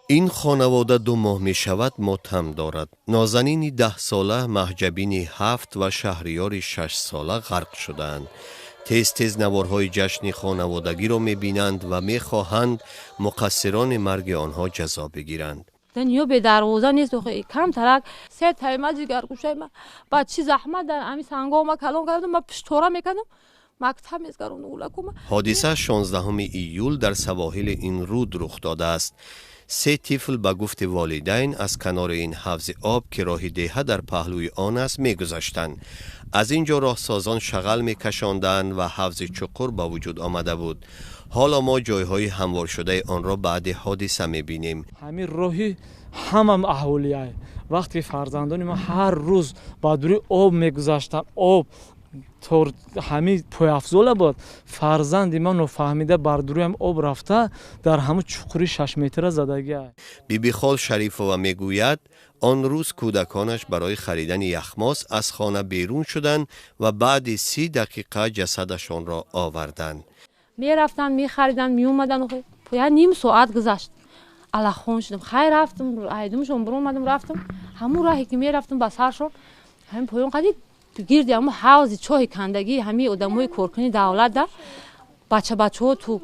این خانواده 2 ماه می شود ماتم دارد. نازنین 10 ساله، مهجبین 7 و شهریار 6 ساله غرق شدند. تیز تیز نوارهای جشن خانوادگی را می بینند و می خواهند مقصران مرگ آنها جزا بگیرند. دنیا به دروازه نیست کم ترک سه تایما جگر گوشه ما بعد چی زحمت در امی سنگا ما کلان کردم ما پشتورا میکردم مکتب میزگرون اولکم. حادثه 16 ایول در سواحل این رود رخ داده است. 3 طفل به گفت والدین از کنار این حوض آب که راه دیه در پهلوی آن است میگذشتند. از اینجا راهسازان شغل میکشاندند و حوض چقر به وجود آمده بود. حالا ما جایهای هموار شده آن را بعد حادثه میبینیم. همین راهی هم اهالیه. وقتی فرزندان ما هر روز با دوری آب میگذشتن، آب طور همین پای افزوله بود. فرزند ما نفهمیده بر دوری هم آب رفته در همون چقری 6 متر زدگی. بیبی خال شریفова میگوید آن روز کودکانش برای خریدن یخماس از خانه بیرون شدند و بعد 30 دقیقه جسدشان را آوردند. می رفتن می خریدن می اومدن پای نیم ساعت گذشت. الخون شدم خیر رفتم ایدمشون برون اومدم رفتم همون راهی که می رفتم با سرشون همین پایون قدی گیرد همون حوض چاه کندگی همین آدمای کورکنی دولت ده بچه‌ها تو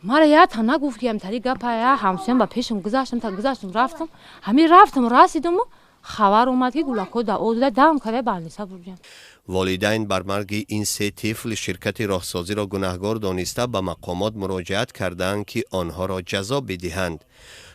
مرا یاد نگفت که همطوری گپا همسایه‌ام با پیشم گذاشتم تا گذاشتم رفتم همین رفتم رسیدم خبر اومد که گلکو دا اود دام کرده بالنسا بودن. والدین بر مرگ این 3 طفل شرکت راهسازی را گناهکار دانسته به مقامات مراجعت کردند که آنها را جزا بدهند.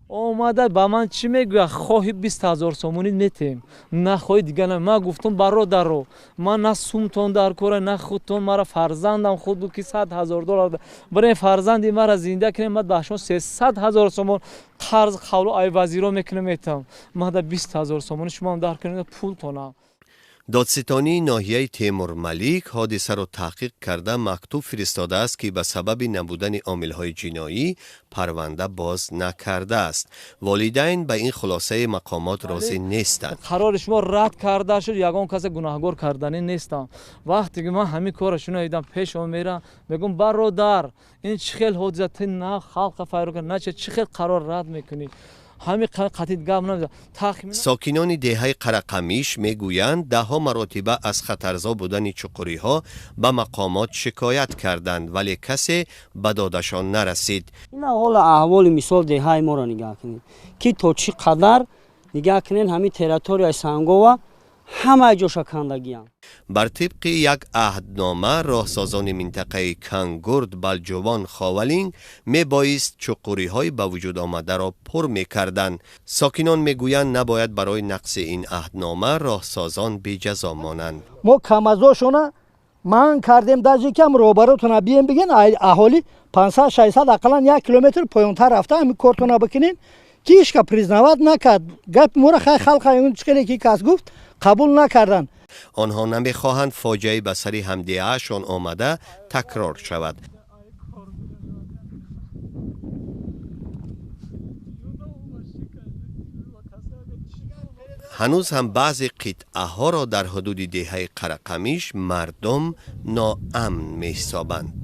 اومده با من چی میگه خواهی 20,000 سومونی میتیم نه خواهی دیگه نه. من گفتم برادرو من نه سومتون در کاره نه خودتون مرا فرزندم خود بود که $100,000 برای فرزندی مرا زنده کنیم من به شما 300,000 سومون قرض قول ای وزیرو میکنم میتم من ده 20,000 سومون شما هم در کنید پول تونم. دادستانی ناحیه تیمور ملیک حادثه را تحقیق کرده مکتوب فرستاده است که به سبب نبودن عامل‌های جنایی پرونده باز نکرده است. والدین به این خلاصه مقامات راضی نیستند. قرار شما رد کرده شد یگان کس گناهکار کردنی نیستم. وقتی که من همین کارشون رو دیدم پیشم میرم میگم برادر این چه خیلی حادثه نه خلق فایرو نه چه خیلی قرار رد میکنی همین قطعیت گام نمیده. ساکنان دهه قرقمیش میگویند 10 مراتبه از خطرزا بودن چقری ها به مقامات شکایت کردند ولی کسی به دادشان نرسید. این احوال مثال دهه ما را نگاه کنید که تا چی قدر نگاه کنین همین تریتوریای سنگو و همه جوشا کندگی هم. بر طبق یک عهدنامه راهسازان منطقه کنگرد بلجوان خاولینگ می بایست چقوری های به وجود آمده را پر می کردن. ساکنان می گویند نباید برای نقض این عهدنامه راهسازان بی جزا مانند. ما کمازاشونه من کردیم داشتی که روبروتون بیاین بگین اهالی 500-600 اقلا 1 کیلومتر پایینتر رفته همین کارتون بکنین که هیچ که پریزنواد نکرد. گپ مورا خلق اون چیزی که کس گفت قبول نکردن. آنها نمیخواهند فاجعه به سر همدیه‌شان آمده تکرار شود. هنوز هم بعضی قطعه ها را در حدود دهه قرقمیش مردم ناامن می حسابند.